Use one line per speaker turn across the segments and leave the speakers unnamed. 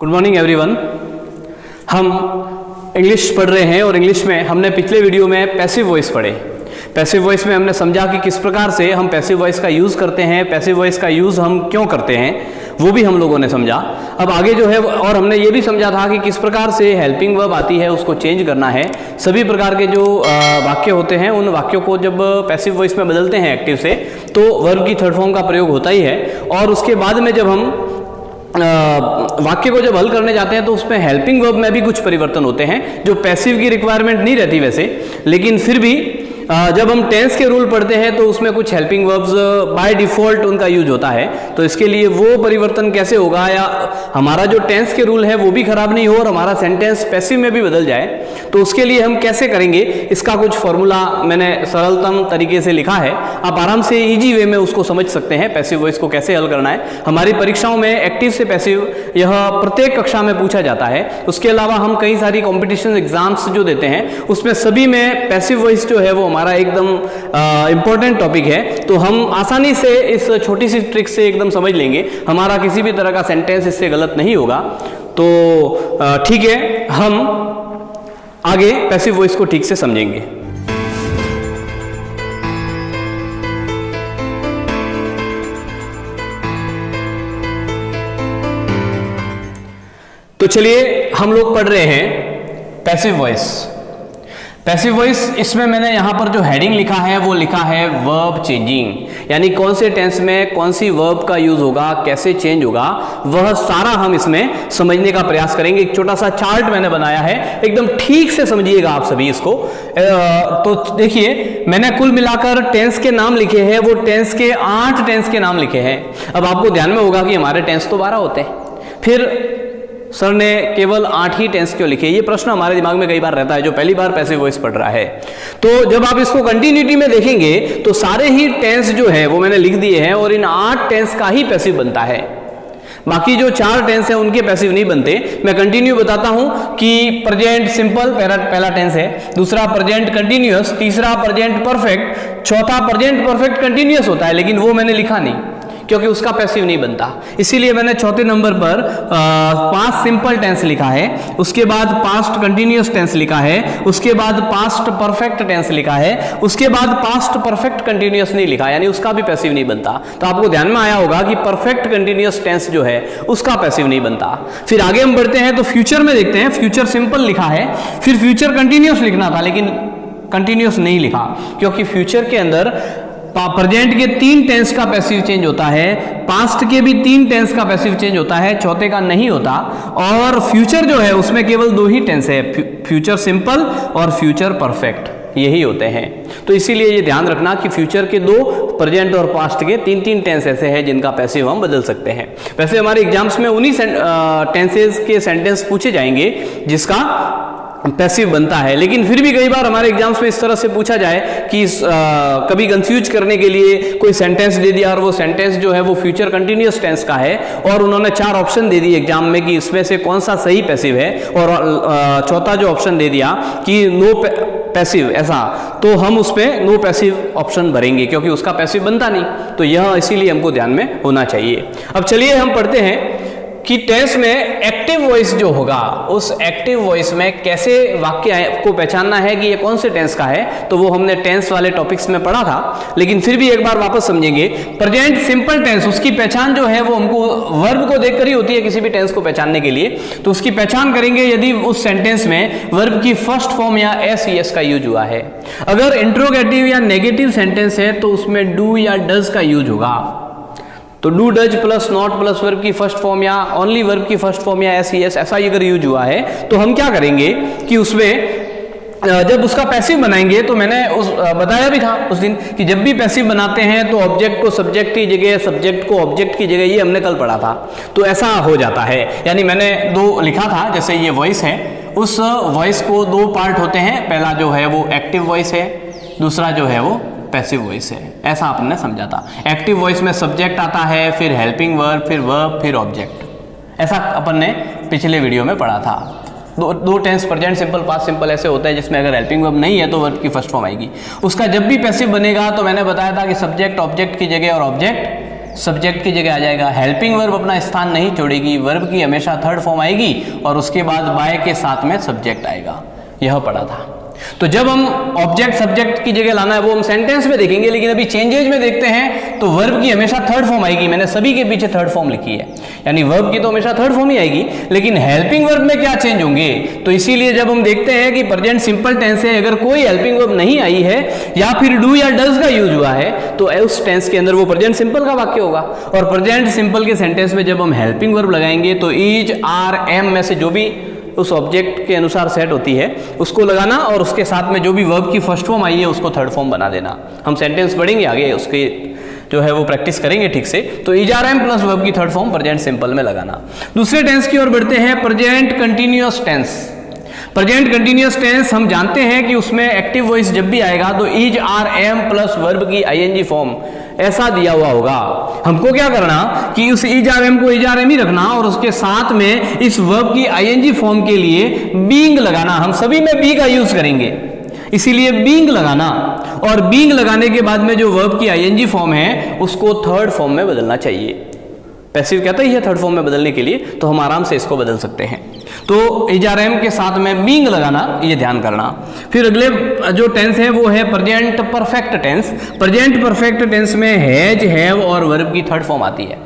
Good morning everyone. हम English पढ़ रहे हैं और इंग्लिश में हमने पिछले वीडियो में पैसिव वॉइस पढ़े। पैसिव वॉइस में हमने समझा कि किस प्रकार से हम पैसिव वॉइस का यूज़ करते हैं, पैसिव वॉइस का यूज़ हम क्यों करते हैं, वो भी हम लोगों ने समझा। अब आगे जो है, और हमने ये भी समझा था कि किस प्रकार से हेल्पिंग वर्ब आती है उसको चेंज करना है। सभी प्रकार के जो वाक्य होते हैं उन वाक्यों को जब पैसिव वॉइस में बदलते हैं एक्टिव से, तो वर्ब की थर्ड फॉर्म का प्रयोग होता ही है। और उसके बाद में जब हम वाक्य को जब हल करने जाते हैं तो उसमें हेल्पिंग वर्ब में भी कुछ परिवर्तन होते हैं जो पैसिव की रिक्वायरमेंट नहीं रहती वैसे, लेकिन फिर भी जब हम टेंस के रूल पढ़ते हैं तो उसमें कुछ हेल्पिंग वर्ब्स बाय डिफॉल्ट उनका यूज होता है। तो इसके लिए वो परिवर्तन कैसे होगा, या हमारा जो टेंस के रूल है वो भी खराब नहीं हो और हमारा सेंटेंस पैसिव में भी बदल जाए, तो उसके लिए हम कैसे करेंगे, इसका कुछ फॉर्मूला मैंने सरलतम तरीके से लिखा है। आप आराम से इजी वे में उसको समझ सकते हैं पैसिव वॉइस को कैसे हल करना है। हमारी परीक्षाओं में एक्टिव से पैसिव यह प्रत्येक कक्षा में पूछा जाता है। उसके अलावा हम कई सारी कॉम्पिटिशन एग्जाम्स जो देते हैं उसमें सभी में पैसिव वॉइस जो है वो हमारा एकदम इंपॉर्टेंट टॉपिक है। तो हम आसानी से इस छोटी सी ट्रिक से एकदम समझ लेंगे, हमारा किसी भी तरह का सेंटेंस इससे गलत नहीं होगा। तो ठीक है, हम आगे पैसिव वॉइस को ठीक से समझेंगे। तो चलिए हम लोग पढ़ रहे हैं पैसिव वॉइस। पैसिव वॉइस, इसमें मैंने यहां पर जो हेडिंग लिखा है वो लिखा है वर्ब चेंजिंग, यानी कौन से टेंस में कौन सी वर्ब का यूज होगा, कैसे चेंज होगा, वह सारा हम इसमें समझने का प्रयास करेंगे। एक छोटा सा चार्ट मैंने बनाया है, एकदम ठीक से समझिएगा आप सभी इसको। तो देखिए, मैंने कुल मिलाकर टेंस के नाम लिखे हैं, वो टेंस के 8 टेंस के नाम लिखे हैं। अब आपको ध्यान में होगा कि हमारे टेंस तो 12 होते हैं, फिर सर ने केवल 8 ही टेंस क्यों लिखे, ये प्रश्न हमारे दिमाग में कई बार रहता है जो पहली बार पैसिव वॉइस पढ़ रहा है। तो जब आप इसको कंटिन्यूटी में देखेंगे तो सारे ही टेंस जो है वो मैंने लिख दिए हैं और इन 8 टेंस का ही पैसिव बनता है। बाकी जो 4 टेंस है उनके पैसिव नहीं बनते। मैं कंटिन्यू बताता हूं कि प्रेजेंट सिंपल पहला टेंस है, दूसरा प्रेजेंट कंटिन्यूअस, तीसरा प्रेजेंट परफेक्ट, चौथा प्रेजेंट परफेक्ट कंटिन्यूअस होता है, लेकिन वो मैंने लिखा नहीं क्योंकि उसका पैसिव नहीं बनता। इसीलिए मैंने चौथे नंबर पर पास्ट सिंपल टेंस लिखा है, उसके बाद पास्ट कंटिन्यूअस टेंस लिखा है, उसके बाद पास्ट परफेक्ट टेंस लिखा है, उसके बाद पास्ट परफेक्ट कंटिन्यूअस नहीं लिखा, यानी उसका भी पैसिव नहीं बनता। तो आपको ध्यान में आया होगा कि परफेक्ट कंटिन्यूअस टेंस जो है उसका पैसिव नहीं बनता। फिर आगे हम बढ़ते हैं तो फ्यूचर में देखते हैं। फ्यूचर सिंपल लिखा है, फिर फ्यूचर कंटिन्यूअस लिखना था लेकिन कंटिन्यूअस नहीं लिखा क्योंकि फ्यूचर के अंदर प्रेजेंट के 3 टेंस का पैसिव चेंज होता है, पास्ट के भी 3 टेंस का पैसिव चेंज होता है, चौथे का नहीं होता। और फ्यूचर जो है उसमें केवल 2 ही टेंस है, फ्यूचर सिंपल और फ्यूचर परफेक्ट, यही होते हैं। तो इसीलिए ये ध्यान रखना कि फ्यूचर के 2, प्रेजेंट और पास्ट के 3 टेंस ऐसे हैं जिनका पैसिव हम बदल सकते हैं। वैसे हमारे एग्जाम्स में उन्हीं टेंसेज के सेंटेंस पूछे जाएंगे जिसका पैसिव बनता है, लेकिन फिर भी कई बार हमारे एग्जाम्स में इस तरह से पूछा जाए कि कभी कंफ्यूज करने के लिए कोई सेंटेंस दे दिया और वो सेंटेंस जो है वो फ्यूचर कंटिन्यूअस टेंस का है और उन्होंने 4 ऑप्शन दे दिए एग्जाम में कि इसमें से कौन सा सही पैसिव है, और चौथा जो ऑप्शन दे दिया कि नो पैसिव, ऐसा, तो हम उसमें नो पैसिव ऑप्शन भरेंगे क्योंकि उसका पैसिव बनता नहीं। तो यह इसीलिए हमको ध्यान में होना चाहिए। अब चलिए हम पढ़ते हैं कि टेंस में एक्टिव वॉइस जो होगा उस एक्टिव वॉइस में कैसे वाक्य को पहचानना है कि ये कौन से टेंस का है। तो वो हमने टेंस वाले टॉपिक्स में पढ़ा था, लेकिन फिर भी एक बार वापस समझेंगे। प्रेजेंट सिंपल टेंस, उसकी पहचान जो है वो हमको वर्ब को देखकर ही होती है किसी भी टेंस को पहचानने के लिए। तो उसकी पहचान करेंगे यदि उस सेंटेंस में वर्ब की फर्स्ट फॉर्म या एस यस का यूज हुआ है। अगर इंट्रोगेटिव या नेगेटिव सेंटेंस है तो उसमें डू या डज का यूज होगा। तो do does plus not plus verb की फर्स्ट फॉर्म या ओनली वर्ब की फर्स्ट फॉर्म या एस यस, ऐसा अगर यूज हुआ है तो हम क्या करेंगे कि उसमें जब उसका पैसिव बनाएंगे, तो मैंने बताया भी था उस दिन कि जब भी पैसिव बनाते हैं तो ऑब्जेक्ट को सब्जेक्ट की जगह, सब्जेक्ट को ऑब्जेक्ट की जगह, ये हमने कल पढ़ा था। तो ऐसा हो जाता है, यानी मैंने 2 लिखा था, जैसे ये वॉइस है, उस वॉइस को 2 पार्ट होते हैं। पहला जो है वो एक्टिव वॉइस है, दूसरा जो है वो पैसिव वॉइस है, ऐसा आपने समझा था। एक्टिव वॉइस में सब्जेक्ट आता है, फिर हेल्पिंग वर्ब, फिर ऑब्जेक्ट, ऐसा अपन ने पिछले वीडियो में पढ़ा था। 2 tense present simple, past simple ऐसे होता है जिसमें अगर हेल्पिंग वर्ब नहीं है तो वर्ब की फर्स्ट फॉर्म आएगी। उसका जब भी पैसिव बनेगा तो मैंने बताया था कि सब्जेक्ट ऑब्जेक्ट की जगह और ऑब्जेक्ट सब्जेक्ट की जगह आ जाएगा। हेल्पिंग वर्ब अपना स्थान नहीं छोड़ेगी, वर्ब की हमेशा थर्ड फॉर्म आएगी और उसके बाद बाय के साथ में सब्जेक्ट आएगा। यह पढ़ा था। तो जब हम ऑब्जेक्ट सब्जेक्ट की जगह लाना है वो हम सेंटेंस में देखेंगे, लेकिन अभी चेंजेज में देखते हैं तो वर्ब की हमेशा थर्ड फॉर्म आएगी। मैंने सभी के पीछे थर्ड फॉर्म लिखी है, यानी वर्ब की तो हमेशा थर्ड फॉर्म ही आएगी, लेकिन हेल्पिंग वर्ब में क्या चेंज होंगे। तो इसीलिए जब हम देखते हैं कि प्रेजेंट सिंपल टेंस है, अगर कोई हेल्पिंग वर्ब नहीं आई है या फिर डू या डज का यूज हुआ है तो उस टेंस के अंदर वो प्रेजेंट सिंपल का वाक्य होगा। और प्रेजेंट सिंपल के सेंटेंस में जब हम हेल्पिंग वर्ब लगाएंगे तो इज, आर, एम में से जो भी उस ऑब्जेक्ट के अनुसार सेट होती है उसको लगाना और उसके साथ में जो भी वर्ब की फर्स्ट फॉर्म आई है उसको थर्ड फॉर्म बना देना। हम सेंटेंस पढ़ेंगे आगे, उसके जो है वो प्रैक्टिस करेंगे ठीक से। तो is, are, am plus verb की थर्ड फॉर्म प्रेजेंट सिंपल में लगाना। दूसरे टेंस की ओर बढ़ते हैं, present continuous tense. Present continuous tense हम जानते हैं कि उसमें एक्टिव वॉइस जब भी आएगा तो is, are, am plus verb की आईएनजी फॉर्म ऐसा दिया हुआ होगा। हमको क्या करना कि उस इज, आर, एम को इज, आर, एम ही रखना और उसके साथ में इस वर्ब की आईएनजी फॉर्म के लिए बीइंग लगाना। हम सभी में बी का यूज करेंगे, इसीलिए बीइंग लगाना और बीइंग लगाने के बाद में जो वर्ब की आईएनजी फॉर्म है उसको थर्ड फॉर्म में बदलना चाहिए। पैसिव कहता ही है थर्ड फॉर्म में बदलने के लिए, तो हम आराम से इसको बदल सकते हैं। तो इज, आर, एम के साथ में बीइंग लगाना, ये ध्यान करना। फिर अगले जो टेंस है वो है present perfect tense. Present perfect tense में हैज, हैव और वर्ब की थर्ड फॉर्म आती है।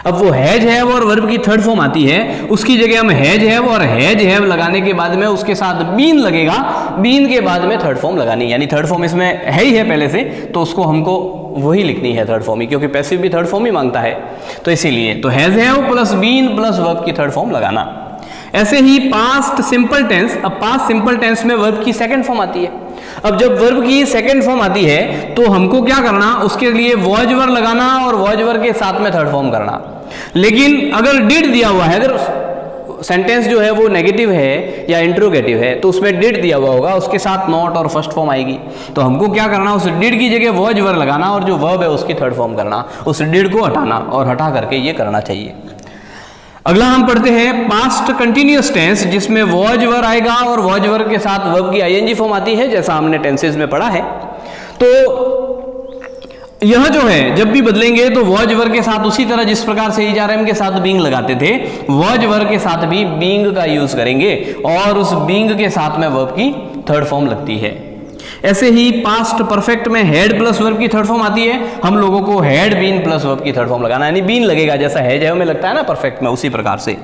अब वो हैज, हैव और वर्ब की थर्ड फॉर्म आती है, उसकी जगह हम हैज, हैव और हैज, हैव लगाने के बाद में उसके साथ बीन लगेगा, बीन के बाद में थर्ड फॉर्म लगानी, यानी थर्ड फॉर्म इसमें है ही है पहले से, तो उसको हमको वही लिखनी है थर्ड फॉर्म ही, क्योंकि पैसिव भी थर्ड फॉर्म ही मांगता है। तो इसीलिए तो has, have plus been plus verb की थर्ड फॉर्म लगाना। ऐसे ही पास्ट सिंपल टेंस। अब पास्ट सिंपल टेंस में वर्ब की सेकंड फॉर्म आती है। अब जब वर्ब की सेकंड फॉर्म आती है तो हमको क्या करना, उसके लिए वॉज वर्ब लगाना और वॉज वर्ब के साथ में थर्ड फॉर्म करना। लेकिन अगर डिड दिया हुआ है, अगर सेंटेंस जो है वो नेगेटिव है या इंट्रोगेटिव है तो उसमें डिड दिया हुआ होगा, उसके साथ नॉट और फर्स्ट फॉर्म आएगी। तो हमको क्या करना, उस डिड की जगह वॉज वर्ब लगाना और जो वर्ब है उसकी थर्ड फॉर्म करना, उस डिड को हटाना और हटा करके ये करना चाहिए। अगला हम पढ़ते हैं पास्ट कंटिन्यूअस टेंस, जिसमें वॉज वर्ब आएगा और वॉज वर्ब के साथ वर्ब की आईएनजी फॉर्म आती है, जैसा हमने टेंसेस में पढ़ा है। तो यह जो है जब भी बदलेंगे तो वॉज वर्ब के साथ उसी तरह जिस प्रकार से इज, आर, एम के साथ बीइंग लगाते थे, वॉज वर्ब के साथ भी बीइंग का यूज करेंगे और उस बीइंग के साथ में वर्ब की थर्ड फॉर्म लगती है। ऐसे ही पास्ट परफेक्ट में हैड प्लस वर्ब की थर्ड फॉर्म आती है, हम लोगों को हैड बीन प्लस वर्ब की थर्ड फॉर्म लगाना, यानी बीन लगेगा जैसा हैज, हैव में लगता है ना परफेक्ट में, उसी प्रकार से।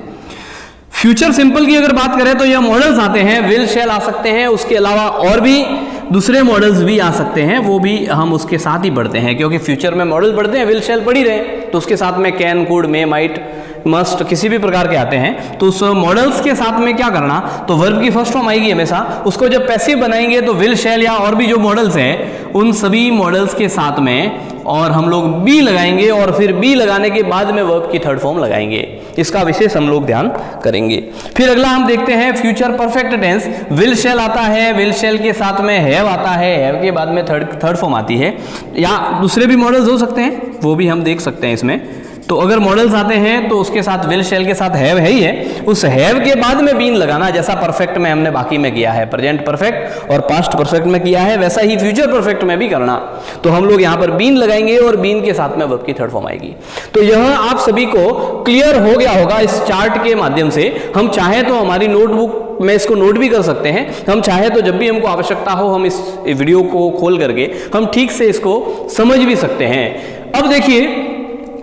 फ्यूचर सिंपल की अगर बात करें तो यह मॉडल्स आते हैं, विल, शैल आ सकते हैं, उसके अलावा और भी दूसरे मॉडल्स भी आ सकते हैं, वो भी हम उसके साथ ही पढ़ते हैं, क्योंकि फ्यूचर में मॉडल पढ़ते हैं, विल, शैल पढ़ ही रहे, तो उसके साथ में can, could, may, might, must किसी भी प्रकार के आते हैं। तो उस मॉडल्स के साथ में क्या करना, तो वर्ब की फर्स्ट फॉर्म आएगी हमेशा, उसको जब पैसिव बनाएंगे तो विल, शैल या और भी जो मॉडल्स हैं उन सभी मॉडल्स के साथ में और हम लोग बी लगाएंगे और फिर बी लगाने के बाद में वर्ब की थर्ड फॉर्म लगाएंगे। इसका विशेष हम लोग ध्यान करेंगे। फिर अगला हम देखते हैं फ्यूचर परफेक्ट टेंस। विल, शैल आता है, विल, शैल के साथ में हैव आता है, हैव के बाद में थर्ड फॉर्म आती है, या दूसरे भी मॉडल्स हो सकते हैं, वो भी हम देख सकते हैं इसमें। तो अगर मॉडल्स आते हैं तो उसके साथ विल, शैल के साथ हैव है ही है, उस हैव के बाद में बीन लगाना, जैसा परफेक्ट में हमने बाकी में किया है, प्रेजेंट परफेक्ट और पास्ट परफेक्ट में किया है, वैसा ही फ्यूचर परफेक्ट में भी करना। तो हम लोग यहाँ पर बीन लगाएंगे और बीन के साथ में वर्ब की थर्ड फॉर्म आएगी। तो यह आप सभी को क्लियर हो गया होगा इस चार्ट के माध्यम से। हम चाहे तो हमारी नोटबुक में इसको नोट भी कर सकते हैं, हम चाहे तो जब भी हमको आवश्यकता हो हम इस वीडियो को खोल करके हम ठीक से इसको समझ भी सकते हैं। अब देखिए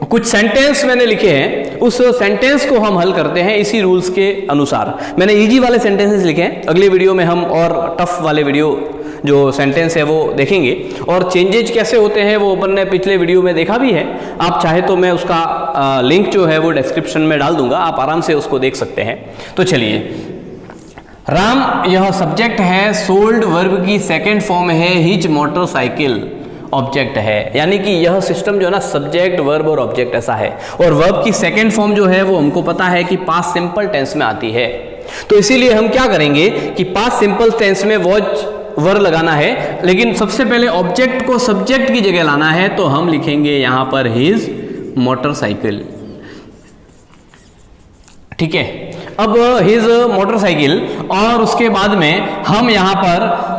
कुछ सेंटेंस मैंने लिखे हैं, उस सेंटेंस को हम हल करते हैं इसी रूल्स के अनुसार। मैंने इजी वाले सेंटेंसेस लिखे हैं, अगले वीडियो में हम और टफ वाले वीडियो जो सेंटेंस है वो देखेंगे और चेंजेज कैसे होते हैं वो अपन ने पिछले वीडियो में देखा भी है। आप चाहे तो मैं उसका लिंक जो है वो डिस्क्रिप्शन में डाल दूंगा, आप आराम से उसको देख सकते हैं। तो चलिए, राम यह सब्जेक्ट है, सोल्ड वर्ब की सेकेंड फॉर्म है हिज मोटरसाइकिल ऑब्जेक्ट है, यानी कि यह सिस्टम जो है ना सब्जेक्ट, वर्ब और ऑब्जेक्ट ऐसा है। और वर्ब की सेकेंड फॉर्म जो है वो हमको पता है कि पास्ट सिंपल टेंस में आती है, तो इसीलिए हम क्या करेंगे कि पास्ट सिंपल टेंस में वॉज वर्ब लगाना है, लेकिन सबसे पहले ऑब्जेक्ट को सब्जेक्ट की जगह लाना है, तो हम लिखेंगे यहां पर हिज मोटरसाइकिल। ठीक है, अब हिज मोटरसाइकिल और उसके बाद में हम यहां पर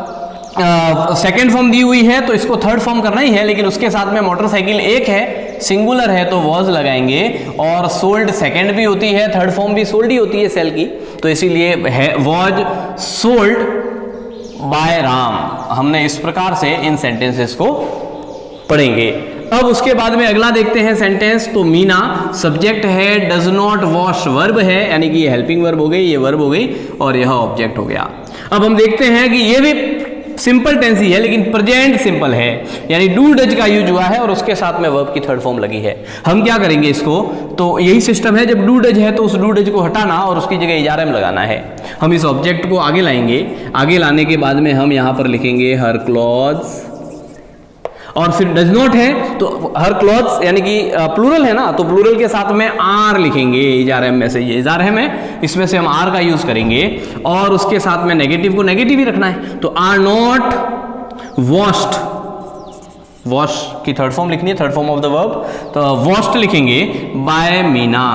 सेकेंड फॉर्म दी हुई है तो इसको थर्ड फॉर्म करना ही है, लेकिन उसके साथ में मोटरसाइकिल एक है सिंगुलर है तो वॉज लगाएंगे, और सोल्ड सेकंड भी होती है, थर्ड फॉर्म भी सोल्ड ही होती है सेल की, तो इसीलिए वॉज सोल्ड बाय राम। हमने इस प्रकार से इन सेंटेंसेस को पढ़ेंगे। अब उसके बाद में अगला देखते हैं सेंटेंस। तो मीना सब्जेक्ट है, डज नॉट वॉश वर्ब है, यानी कि ये हेल्पिंग वर्ब हो गई, ये वर्ब हो गई और यह ऑब्जेक्ट हो गया। अब हम देखते हैं कि ये भी सिंपल टेंस ही है लेकिन प्रेजेंट सिंपल है, यानी डू डज का यूज हुआ है और उसके साथ में वर्ब की थर्ड फॉर्म लगी है। हम क्या करेंगे इसको, तो यही सिस्टम है, जब डू डज है तो उस डू डज को हटाना और उसकी जगह इजारे में लगाना है। हम इस ऑब्जेक्ट को आगे लाएंगे, आगे लाने के बाद में हम यहां पर लिखेंगे हर क्लॉथ्स, और फिर डज नॉट है तो हर क्लॉथ्स यानी कि प्लूरल है ना, तो प्लूरल के साथ में आर लिखेंगे इजारे में से, ये इजारे में इसमें से हम आर का यूज करेंगे, और उसके साथ में नेगेटिव को नेगेटिव ही रखना है, तो आर नॉट वॉश्ड, वॉश की थर्ड फॉर्म लिखनी है, third form of the verb, तो वॉश्ड लिखेंगे बाय मीना,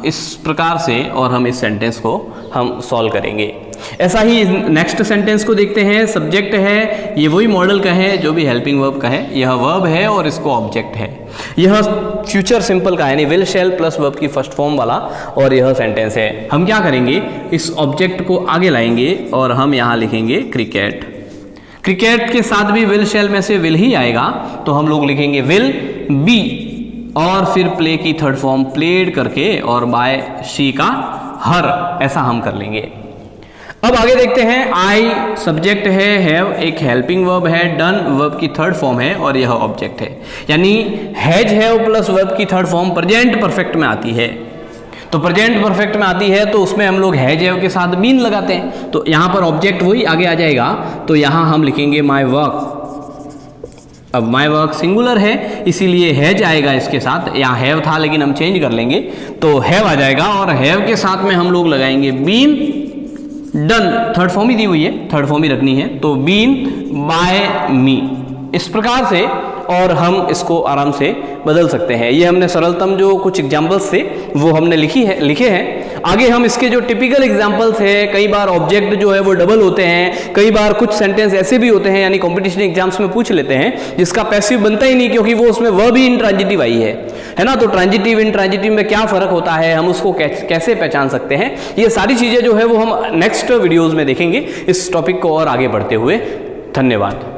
इस प्रकार से, और हम इस सेंटेंस को हम सॉल्व करेंगे। ऐसा ही नेक्स्ट सेंटेंस को देखते हैं। सब्जेक्ट है, ये वही मॉडल का है जो भी हेल्पिंग वर्ब का है, यह वर्ब है और इसको ऑब्जेक्ट है। यह फ्यूचर सिंपल का है, यानी विल शैल प्लस वर्ब की फर्स्ट फॉर्म वाला, और यह सेंटेंस है। हम क्या करेंगे, इस ऑब्जेक्ट को आगे लाएंगे और हम यहाँ लिखेंगे क्रिकेट। क्रिकेट के साथ भी विल शैल में से विल ही आएगा, तो हम लोग लिखेंगे विल बी, और फिर प्ले की थर्ड फॉर्म प्लेड करके और बाय शी का हर, ऐसा हम कर लेंगे। अब आगे देखते हैं। आई सब्जेक्ट है, हैव एक हेल्पिंग वर्ब है, डन वर्ब की थर्ड फॉर्म है और यह ऑब्जेक्ट है, यानी हैज हैव प्लस वर्ब की थर्ड फॉर्म प्रेजेंट परफेक्ट में आती है। तो प्रेजेंट परफेक्ट में आती है तो उसमें हम लोग हैज हैव के साथ बीन लगाते हैं, तो यहां पर ऑब्जेक्ट वही आगे आ जाएगा, तो यहां हम लिखेंगे माई वर्क। अब माई वर्क सिंगुलर है इसीलिए हैज आएगा इसके साथ, यहाँ हैव था लेकिन हम चेंज कर लेंगे तो हैव आ जाएगा, और हैव के साथ में हम लोग लगाएंगे बीन डन, थर्ड फॉर्म ही दी हुई है, थर्ड फॉर्म ही रखनी है, तो बीन बाय मी, इस प्रकार से, और हम इसको आराम से बदल सकते हैं। ये हमने सरलतम जो कुछ एग्जाम्पल्स थे वो हमने लिखे हैं। आगे हम इसके जो टिपिकल एग्जाम्पल्स है, कई बार ऑब्जेक्ट जो है वो डबल होते हैं, कई बार कुछ सेंटेंस ऐसे भी होते हैं, यानी कंपटीशन एग्जाम्स में पूछ लेते हैं जिसका पैसिव बनता ही नहीं क्योंकि वो उसमें वर्ब ही इंट्रांजिटिव आई है ना। तो ट्रांजिटिव इंट्रांजिटिव में क्या फर्क होता है, हम उसको कैसे पहचान सकते हैं, ये सारी चीजें जो है वो हम नेक्स्ट वीडियोज में देखेंगे इस टॉपिक को और आगे बढ़ते हुए। धन्यवाद।